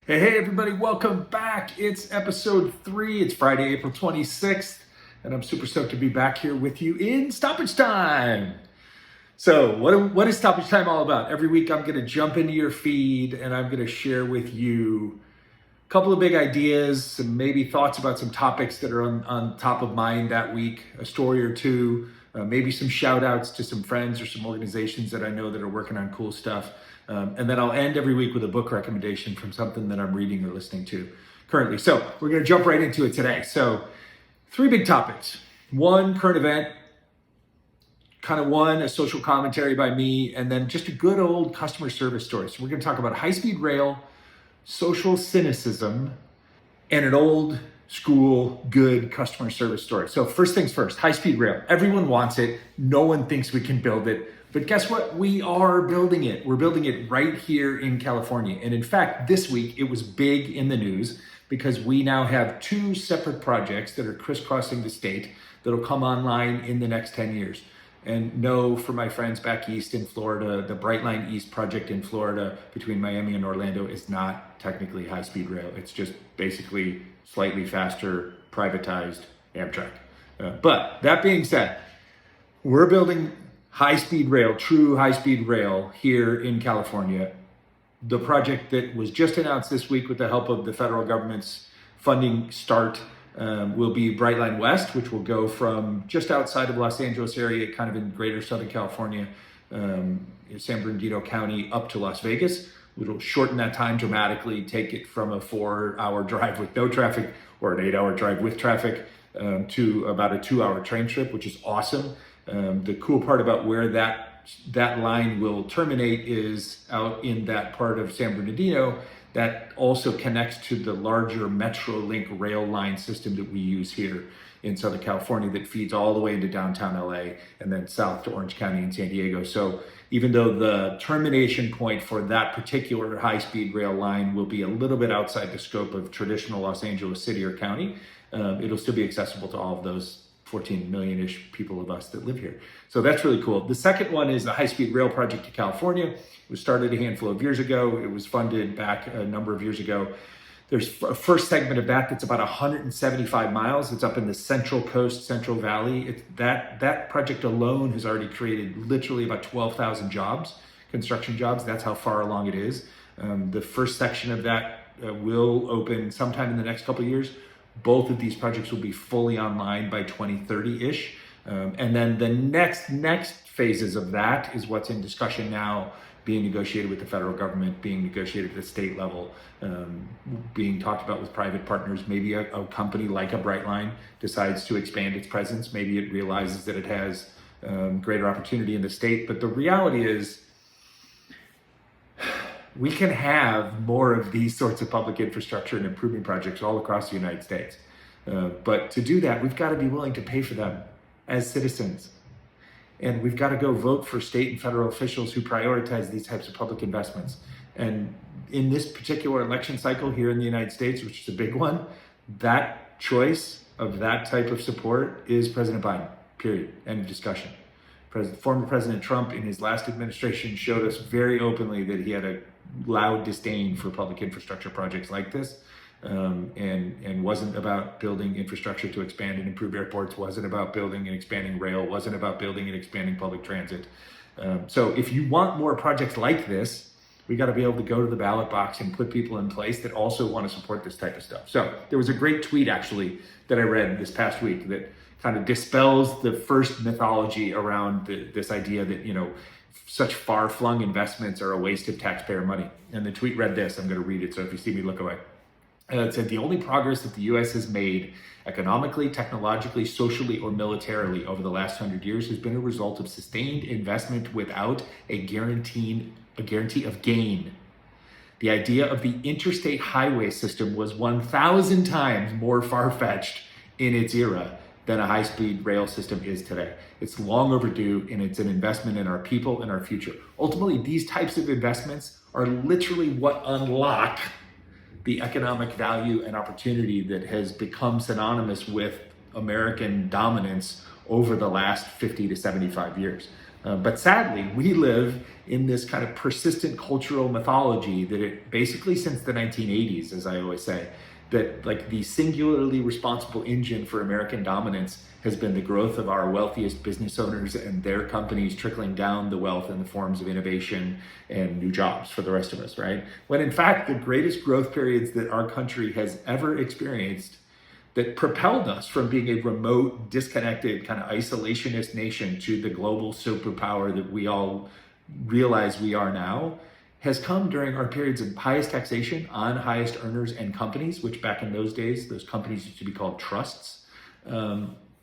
Hey, everybody, welcome back. It's episode 3. It's Friday, April 26th, and I'm super stoked to be back here with you in Stoppage Time. So what is Stoppage Time all about? Every week I'm going to jump into your feed and I'm going to share with you a couple of big ideas, some maybe thoughts about some topics that are on top of mind that week, a story or two, maybe some shout outs to some friends or some organizations that I know that are working on cool stuff. And then I'll end every week with a book recommendation from something that I'm reading or listening to currently. So we're going to jump right into it today. So 3 big topics. 1, current event. Kind of 1, a social commentary by me, and then just a good old customer service story. So we're going to talk about high-speed rail, social cynicism, and an old school good customer service story. So first things first, high-speed rail. Everyone wants it. No one thinks we can build it. But guess what? We are building it. We're building it right here in California. And in fact, this week it was big in the news because we now have 2 separate projects that are crisscrossing the state that'll come online in the next 10 years. And no, for my friends back east in Florida, the Brightline East project in Florida between Miami and Orlando is not technically high-speed rail. It's just basically slightly faster, privatized Amtrak. But that being said, we're building high-speed rail, true high-speed rail here in California. The project that was just announced this week with the help of the federal government's funding start will be Brightline West, which will go from just outside of Los Angeles area, kind of in greater Southern California, in San Bernardino County, up to Las Vegas. It'll shorten that time dramatically, take it from a 4-hour drive with no traffic or an 8-hour drive with traffic to about a 2-hour train trip, which is awesome. The cool part about where that line will terminate is out in that part of San Bernardino that also connects to the larger MetroLink rail line system that we use here in Southern California that feeds all the way into downtown LA and then south to Orange County and San Diego. So even though the termination point for that particular high-speed rail line will be a little bit outside the scope of traditional Los Angeles city or county, it'll still be accessible to all of those 14 million-ish people of us that live here. So that's really cool. The second one is the high-speed rail project to California. It was started a handful of years ago. It was funded back a number of years ago. There's a first segment of that that's about 175 miles. It's up in the Central Coast, Central Valley. That project alone has already created literally about 12,000 jobs, construction jobs. That's how far along it is. The first section of that will open sometime in the next couple of years. Both of these projects will be fully online by 2030-ish. And then the next phases of that is what's in discussion now, being negotiated with the federal government, being negotiated at the state level, being talked about with private partners. Maybe a company like a Brightline decides to expand its presence. Maybe it realizes that it has greater opportunity in the state. But the reality is, we can have more of these sorts of public infrastructure and improvement projects all across the United States. But to do that, we've got to be willing to pay for them as citizens. And we've got to go vote for state and federal officials who prioritize these types of public investments. And in this particular election cycle here in the United States, which is a big one, that choice of that type of support is President Biden, period, end of discussion. Former President Trump in his last administration showed us very openly that he had a loud disdain for public infrastructure projects like this, and wasn't about building infrastructure to expand and improve airports, wasn't about building and expanding rail, wasn't about building and expanding public transit. So if you want more projects like this, we got to be able to go to the ballot box and put people in place that also want to support this type of stuff. So there was a great tweet actually that I read this past week that kind of dispels the first mythology around this idea that, such far-flung investments are a waste of taxpayer money. And the tweet read this, I'm going to read it, so if you see me, look away. It said, the only progress that the U.S. has made economically, technologically, socially, or militarily over the last 100 years has been a result of sustained investment without a guarantee of gain. The idea of the interstate highway system was 1,000 times more far-fetched in its era than a high-speed rail system is today. It's long overdue, and it's an investment in our people and our future. Ultimately, these types of investments are literally what unlock the economic value and opportunity that has become synonymous with American dominance over the last 50 to 75 years. But sadly, we live in this kind of persistent cultural mythology that it basically since the 1980s, as I always say, that like the singularly responsible engine for American dominance has been the growth of our wealthiest business owners and their companies trickling down the wealth in the forms of innovation and new jobs for the rest of us, right? When in fact, the greatest growth periods that our country has ever experienced that propelled us from being a remote, disconnected, kind of isolationist nation to the global superpower that we all realize we are now, has come during our periods of highest taxation on highest earners and companies, which back in those days, those companies used to be called trusts,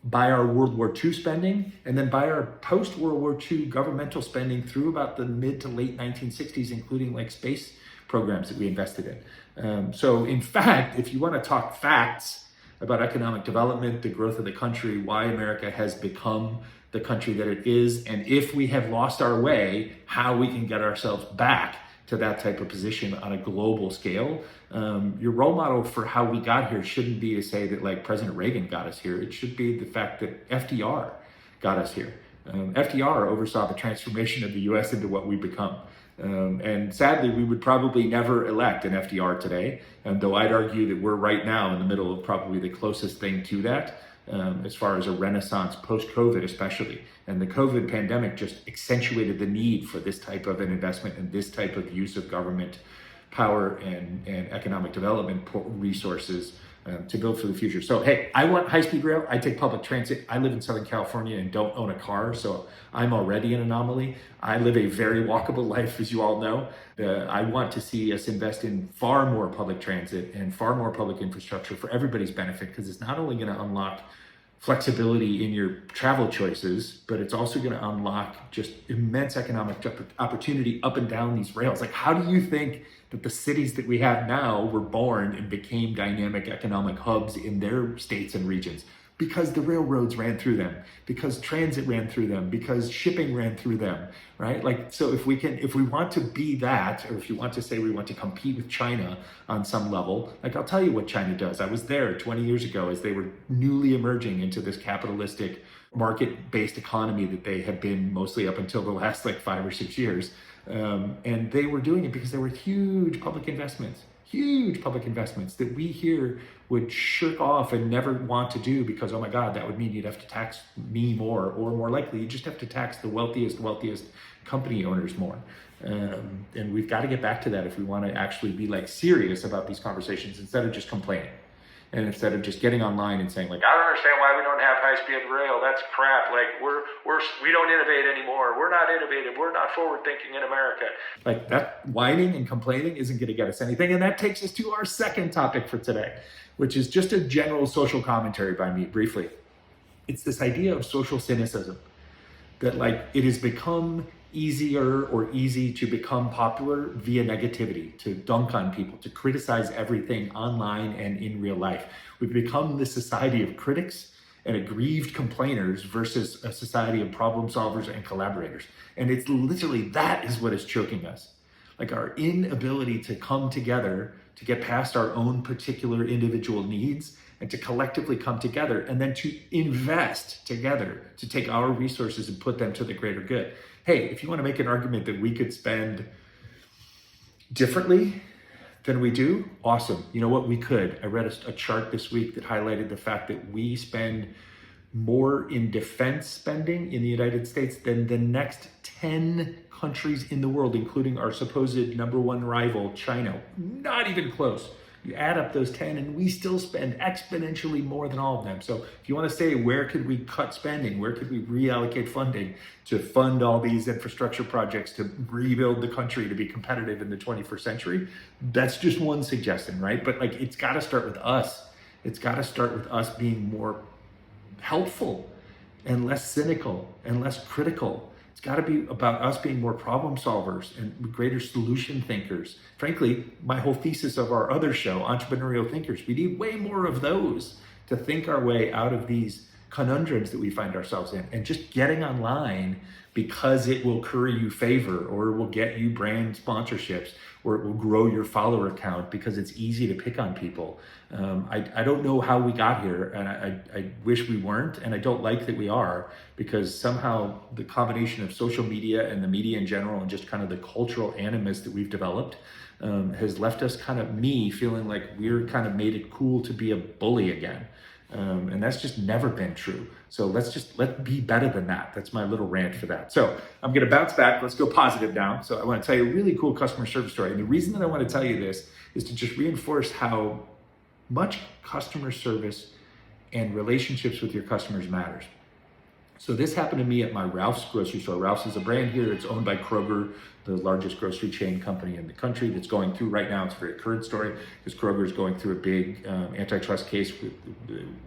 by our World War II spending, and then by our post-World War II governmental spending through about the mid to late 1960s, including like space programs that we invested in. So in fact, if you want to talk facts about economic development, the growth of the country, why America has become the country that it is, and if we have lost our way, how we can get ourselves back to that type of position on a global scale. Your role model for how we got here shouldn't be to say that like President Reagan got us here. It should be the fact that FDR got us here. FDR oversaw the transformation of the US into what we become. And sadly, we would probably never elect an FDR today, though I'd argue that we're right now in the middle of probably the closest thing to that, as far as a renaissance post-COVID especially. And the COVID pandemic just accentuated the need for this type of an investment and this type of use of government power and economic development resources to build for the future. So, hey, I want high-speed rail. I take public transit. I live in Southern California and don't own a car, so I'm already an anomaly. I live a very walkable life, as you all know. I want to see us invest in far more public transit and far more public infrastructure for everybody's benefit, because it's not only going to unlock flexibility in your travel choices, but it's also going to unlock just immense economic opportunity up and down these rails. Like, how do you think that the cities that we have now were born and became dynamic economic hubs in their states and regions? Because the railroads ran through them, because transit ran through them, because shipping ran through them, right? Like, so if we want to be that, or if you want to say we want to compete with China on some level, like I'll tell you what China does. I was there 20 years ago as they were newly emerging into this capitalistic market-based economy that they had been mostly up until the last like 5 or 6 years. And they were doing it because there were huge public investments that we here would shirk off and never want to do because, oh my God, that would mean you'd have to tax me more, or more likely, you just have to tax the wealthiest company owners more. And we've got to get back to that if we want to actually be like serious about these conversations instead of just complaining. And instead of just getting online and saying like, I don't understand why we don't have high-speed rail. That's crap. Like we don't innovate anymore. We're not innovative. We're not forward-thinking in America. Like that whining and complaining isn't going to get us anything. And that takes us to our second topic for today, which is just a general social commentary by me briefly. It's this idea of social cynicism, that like it has become easier or easy to become popular via negativity, to dunk on people, to criticize everything online and in real life. We've become this society of critics and aggrieved complainers versus a society of problem solvers and collaborators. And it's literally, that is what is choking us. Like our inability to come together to get past our own particular individual needs and to collectively come together and then to invest together to take our resources and put them to the greater good. Hey, if you want to make an argument that we could spend differently than we do, awesome. You know what? We could. I read a chart this week that highlighted the fact that we spend more in defense spending in the United States than the next 10 countries in the world, including our supposed number one rival, China. Not even close. You add up those 10 and we still spend exponentially more than all of them. So if you want to say, where could we cut spending? Where could we reallocate funding to fund all these infrastructure projects to rebuild the country to be competitive in the 21st century? That's just one suggestion, right? But like, it's got to start with us. It's got to start with us being more helpful and less cynical and less critical. It's got to be about us being more problem solvers and greater solution thinkers. Frankly, my whole thesis of our other show, Entrepreneurial Thinkers, we need way more of those to think our way out of these conundrums that we find ourselves in. And just getting online because it will curry you favor, or it will get you brand sponsorships, or it will grow your follower count because it's easy to pick on people. I don't know how we got here, and I wish we weren't, and I don't like that we are, because somehow the combination of social media and the media in general and just kind of the cultural animus that we've developed has left us me feeling like we're kind of made it cool to be a bully again. And that's just never been true. So let's be better than that. That's my little rant for that. So I'm going to bounce back. Let's go positive now. So I want to tell you a really cool customer service story. And the reason that I want to tell you this is to just reinforce how much customer service and relationships with your customers matters. So this happened to me at my Ralph's grocery store. Ralph's is a brand here. It's owned by Kroger, the largest grocery chain company in the country, that's going through right now. It's a very current story because Kroger is going through a big antitrust case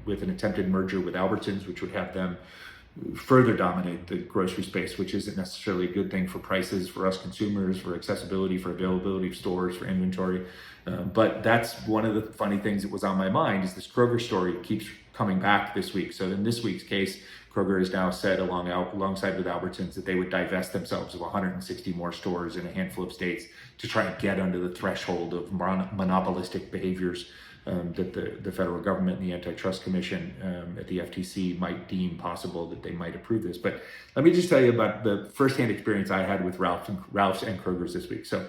with an attempted merger with Albertsons, which would have them further dominate the grocery space, which isn't necessarily a good thing for prices, for us consumers, for accessibility, for availability of stores, for inventory. But that's one of the funny things that was on my mind, is this Kroger story keeps coming back this week. So in this week's case, Kroger has now said alongside with Albertsons that they would divest themselves of 160 more stores in a handful of states to try and get under the threshold of monopolistic behaviors that the federal government and the Antitrust Commission at the FTC might deem possible, that they might approve this. But let me just tell you about the firsthand experience I had with Ralph's and Kroger's this week. So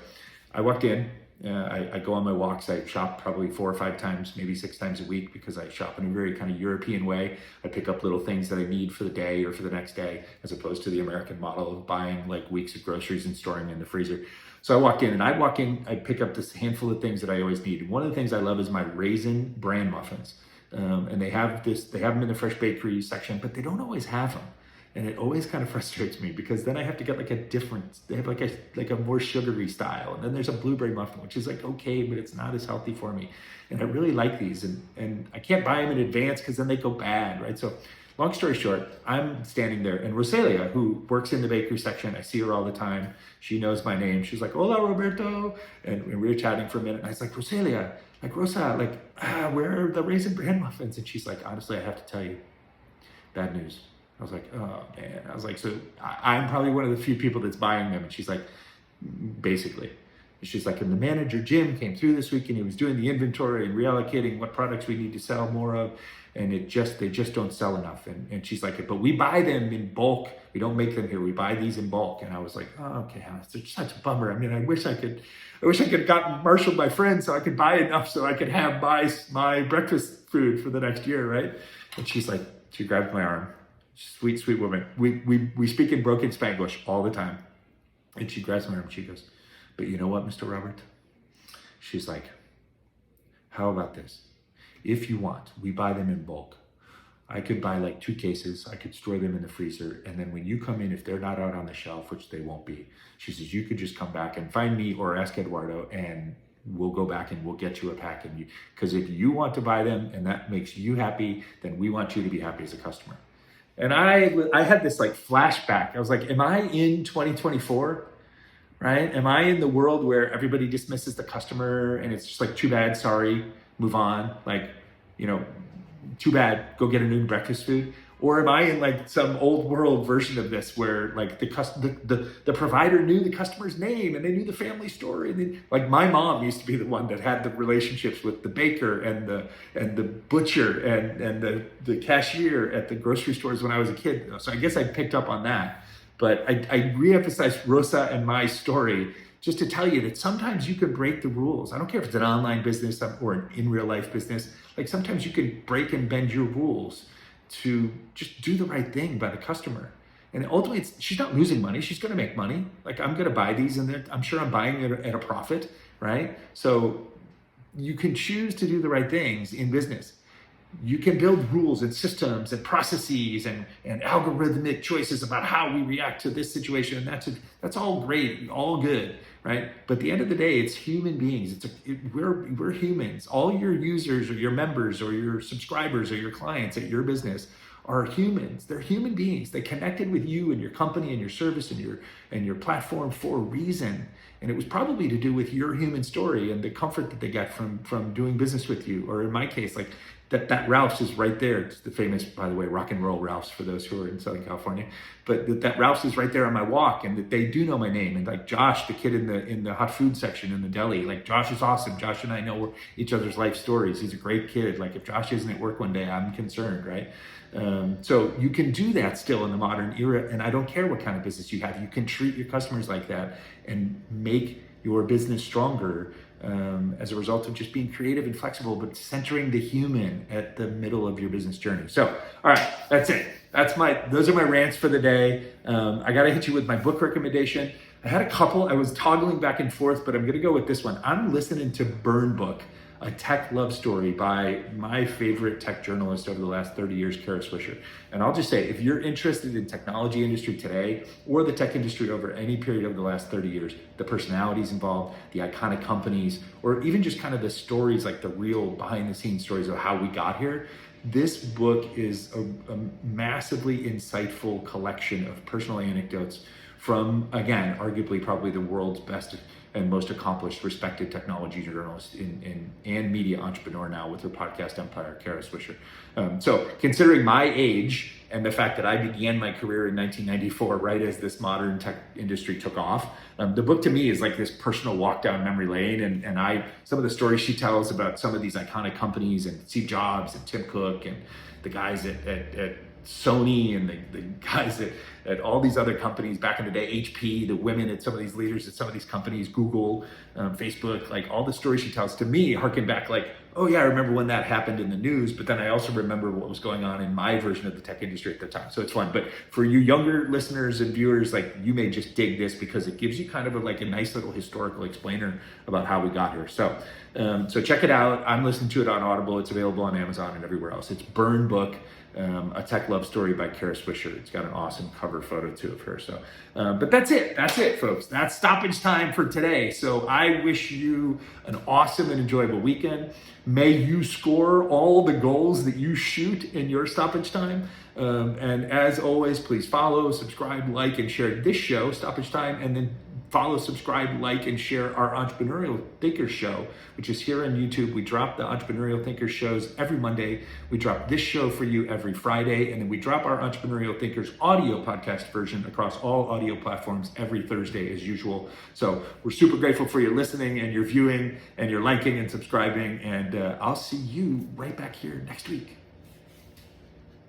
I walked in. I go on my walks. I shop probably 4 or 5 times, maybe 6 times a week, because I shop in a very kind of European way. I pick up little things that I need for the day or for the next day, as opposed to the American model of buying like weeks of groceries and storing them in the freezer. So I pick up this handful of things that I always need. And one of the things I love is my raisin bran muffins. And they have them in the fresh bakery section, but they don't always have them. And it always kind of frustrates me, because then I have to get they have like a more sugary style. And then there's a blueberry muffin, which is like okay, but it's not as healthy for me. And I really like these, and I can't buy them in advance because then they go bad, right? So long story short, I'm standing there, and Rosalia, who works in the bakery section, I see her all the time. She knows my name. She's like, "Hola, Roberto." And we were chatting for a minute, and I was like, "Rosalia, Rosa, where are the raisin bran muffins?" And she's like, "Honestly, I have to tell you, bad news." I was like, "Oh man." I was like, "So I'm probably one of the few people that's buying them." And she's like, "Basically." She's like, "And the manager, Jim, came through this week, and he was doing the inventory and reallocating what products we need to sell more of. And they just don't sell enough." And she's like, "But we buy them in bulk. We don't make them here. We buy these in bulk." And I was like, "Oh, okay. It's such a bummer. I mean, I wish I could have gotten marshaled my friends so I could buy enough so I could have my breakfast food for the next year, right?" And she's like, she grabbed my arm. Sweet, sweet woman. We speak in broken Spanglish all the time. And she grabs my arm and she goes, "But you know what, Mr. Robert?" She's like, "How about this? If you want, we buy them in bulk. I could buy like 2 cases. I could store them in the freezer. And then when you come in, if they're not out on the shelf, which they won't be," she says, "you could just come back and find me or ask Eduardo, and we'll go back and we'll get you a pack. And because if you want to buy them and that makes you happy, then we want you to be happy as a customer." And I had this like flashback. I was like, am I in 2024? Right? Am I in the world where everybody dismisses the customer and it's just like, too bad, sorry, move on. Like, too bad, go get a new breakfast food. Or am I in like some old world version of this where like the provider knew the customer's name and they knew the family story? And like my mom used to be the one that had the relationships with the baker and the butcher and the cashier at the grocery stores when I was a kid. So I guess I picked up on that. But I re-emphasized Rosa and my story just to tell you that sometimes you can break the rules. I don't care if it's an online business or an in real life business. Like sometimes you can break and bend your rules to just do the right thing by the customer. And ultimately, she's not losing money. She's going to make money. Like I'm going to buy these and I'm sure I'm buying it at a profit, right? So you can choose to do the right things in business. You can build rules and systems and processes and algorithmic choices about how we react to this situation. And that's all great, all good, right? But at the end of the day, it's human beings. We're humans. All your users or your members or your subscribers or your clients at your business are humans. They're human beings. They connected with you and your company and your service and your platform for a reason. And it was probably to do with your human story and the comfort that they get from doing business with you. Or in my case, like that Ralph's is right there. It's the famous, by the way, rock and roll Ralph's for those who are in Southern California. But that Ralph's is right there on my walk, and that they do know my name. And like Josh, the kid in the hot food section in the deli, like Josh is awesome. Josh and I know each other's life stories. He's a great kid. Like if Josh isn't at work one day, I'm concerned, right? So you can do that still in the modern era, and I don't care what kind of business you have. You can treat your customers like that and make your business stronger as a result of just being creative and flexible, but centering the human at the middle of your business journey. So, all right, that's it. Those are my rants for the day. I got to hit you with my book recommendation. I had a couple. I was toggling back and forth, but I'm going to go with this one. I'm listening to Burn Book, a tech love story by my favorite tech journalist over the last 30 years, Kara Swisher. And I'll just say, if you're interested in technology industry today or the tech industry over any period of the last 30 years, the personalities involved, the iconic companies, or even just kind of the stories, like the real behind the scenes stories of how we got here, this book is a massively insightful collection of personal anecdotes from, again, arguably probably the world's best and most accomplished, respected technology journalist and media entrepreneur now with her podcast empire, Kara Swisher. So considering my age and the fact that I began my career in 1994, right as this modern tech industry took off, the book to me is like this personal walk down memory lane. And some of the stories she tells about some of these iconic companies and Steve Jobs and Tim Cook and the guys at Sony and the guys at all these other companies back in the day, HP, the women at some of these leaders at some of these companies, Google, Facebook, like all the stories she tells to me harken back like, oh yeah, I remember when that happened in the news, but then I also remember what was going on in my version of the tech industry at the time. So it's fun. But for you younger listeners and viewers, like you may just dig this because it gives you kind of a nice little historical explainer about how we got here. So check it out. I'm listening to it on Audible. It's available on Amazon and everywhere else. It's Burn Book. A tech love story by Kara Swisher. It's got an awesome cover photo too of her. So, but that's it, folks. That's stoppage time for today. So I wish you an awesome and enjoyable weekend. May you score all the goals that you shoot in your stoppage time. And as always, please follow, subscribe, like, and share this show, Stoppage Time, and then follow, subscribe, like, and share our Entrepreneurial Thinkers show, which is here on YouTube. We drop the Entrepreneurial Thinkers shows every Monday. We drop this show for you every Friday, and then we drop our Entrepreneurial Thinkers audio podcast version across all audio platforms every Thursday as usual. So we're super grateful for your listening and your viewing and your liking and subscribing, and I'll see you right back here next week.